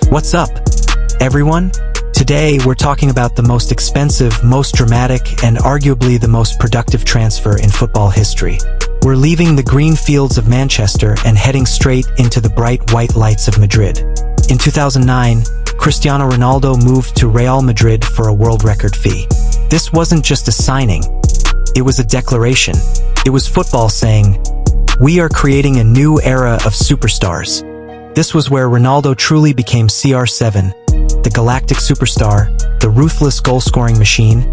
What's up, everyone? Today we're talking about the most expensive, most dramatic, and arguably the most productive transfer in football history. We're leaving the green fields of Manchester and heading straight into the bright white lights of Madrid. In 2009, Cristiano Ronaldo moved to Real Madrid for a world record fee. This wasn't just a signing, it was a declaration. It was football saying, "We are creating a new era of superstars." This was where Ronaldo truly became CR7, the Galactic superstar, the ruthless goal-scoring machine,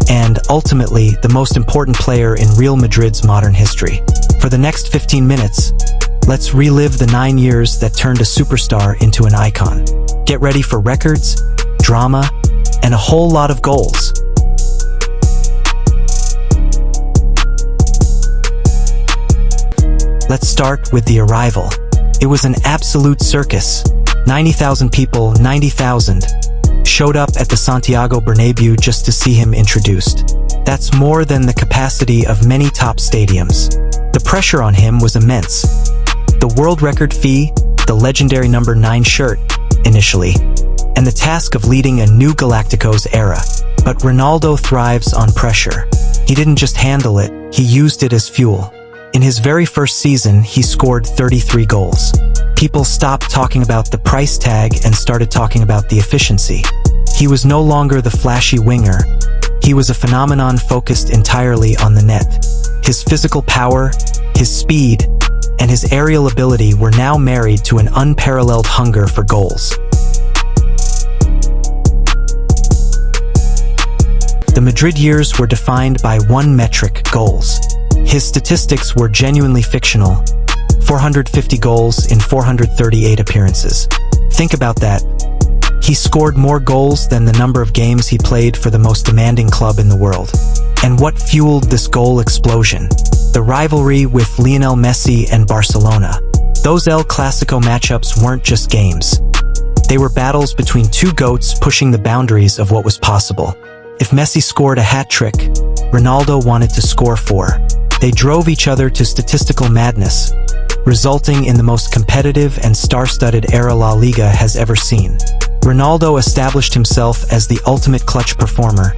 and ultimately the most important player in Real Madrid's modern history. For the next 15 minutes, let's relive the 9 years that turned a superstar into an icon. Get ready for records, drama, and a whole lot of goals. Let's start with the arrival. It was an absolute circus. 90,000 people, 90,000, showed up at the Santiago Bernabéu just to see him introduced. That's more than the capacity of many top stadiums. The pressure on him was immense. The world record fee, the legendary number 9 shirt, initially, and the task of leading a new Galacticos era. But Ronaldo thrives on pressure. He didn't just handle it, he used it as fuel. In his very first season, he scored 33 goals. People stopped talking about the price tag and started talking about the efficiency. He was no longer the flashy winger. He was a phenomenon focused entirely on the net. His physical power, his speed, and his aerial ability were now married to an unparalleled hunger for goals. The Madrid years were defined by one metric: goals. His statistics were genuinely fictional. 450 goals in 438 appearances. Think about that. He scored more goals than the number of games he played for the most demanding club in the world. And what fueled this goal explosion? The rivalry with Lionel Messi and Barcelona. Those El Clasico matchups weren't just games. They were battles between two GOATs pushing the boundaries of what was possible. If Messi scored a hat-trick, Ronaldo wanted to score 4. They drove each other to statistical madness, resulting in the most competitive and star-studded era La Liga has ever seen. Ronaldo established himself as the ultimate clutch performer,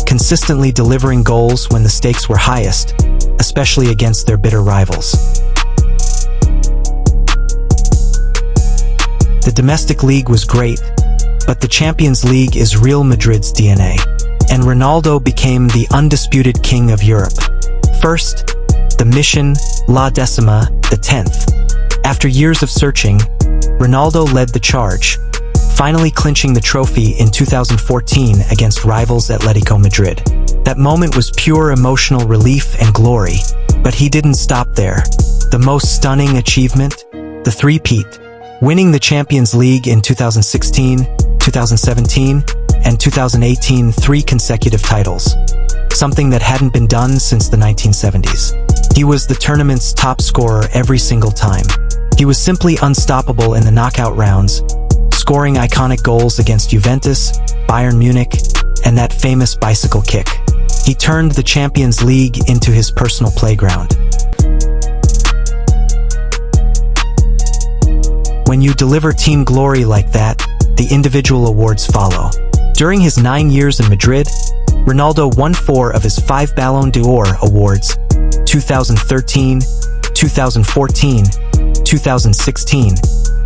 consistently delivering goals when the stakes were highest, especially against their bitter rivals. The domestic league was great, but the Champions League is Real Madrid's DNA, and Ronaldo became the undisputed king of Europe. First, the mission, La Decima, the 10th. After years of searching, Ronaldo led the charge, finally clinching the trophy in 2014 against rivals Atletico Madrid. That moment was pure emotional relief and glory, but he didn't stop there. The most stunning achievement? The three-peat. Winning the Champions League in 2016, 2017, and 2018, 3 consecutive titles. Something that hadn't been done since the 1970s. He was the tournament's top scorer every single time. He was simply unstoppable in the knockout rounds, scoring iconic goals against Juventus, Bayern Munich, and that famous bicycle kick. He turned the Champions League into his personal playground. When you deliver team glory like that, the individual awards follow. During his 9 years in Madrid, Ronaldo won 4 of his 5 Ballon d'Or awards: 2013, 2014, 2016,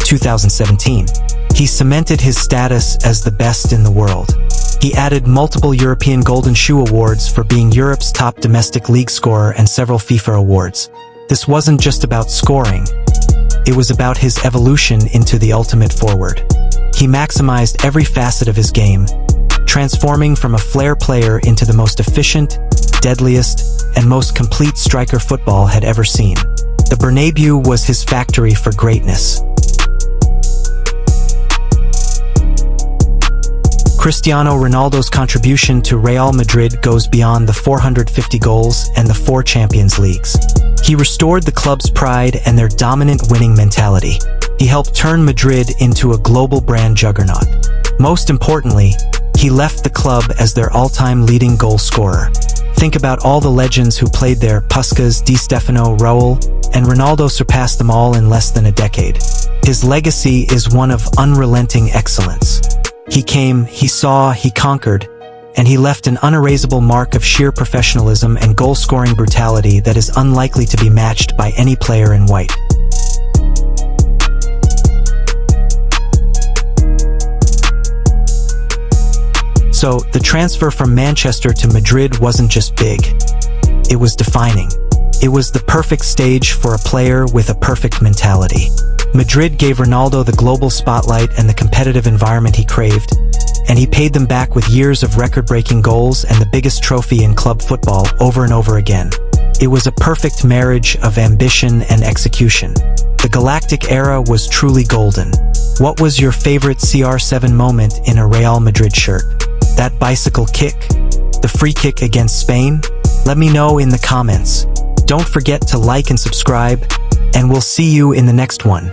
2017. He cemented his status as the best in the world. He added multiple European Golden Shoe awards for being Europe's top domestic league scorer and several FIFA awards. This wasn't just about scoring. It was about his evolution into the ultimate forward. He maximized every facet of his game, transforming from a flair player into the most efficient, deadliest, and most complete striker football had ever seen. The Bernabéu was his factory for greatness. Cristiano Ronaldo's contribution to Real Madrid goes beyond the 450 goals and the 4 Champions Leagues. He restored the club's pride and their dominant winning mentality. He helped turn Madrid into a global brand juggernaut. Most importantly, he left the club as their all-time leading goal scorer. Think about all the legends who played there: Puskas, Di Stefano, Raul, and Ronaldo surpassed them all in less than a decade. His legacy is one of unrelenting excellence. He came, he saw, he conquered, and he left an unerasable mark of sheer professionalism and goal-scoring brutality that is unlikely to be matched by any player in white. So, the transfer from Manchester to Madrid wasn't just big. It was defining. It was the perfect stage for a player with a perfect mentality. Madrid gave Ronaldo the global spotlight and the competitive environment he craved, and he paid them back with years of record-breaking goals and the biggest trophy in club football over and over again. It was a perfect marriage of ambition and execution. The Galactic era was truly golden. What was your favorite CR7 moment in a Real Madrid shirt? That bicycle kick? The free kick against Spain? Let me know in the comments. Don't forget to like and subscribe, and we'll see you in the next one.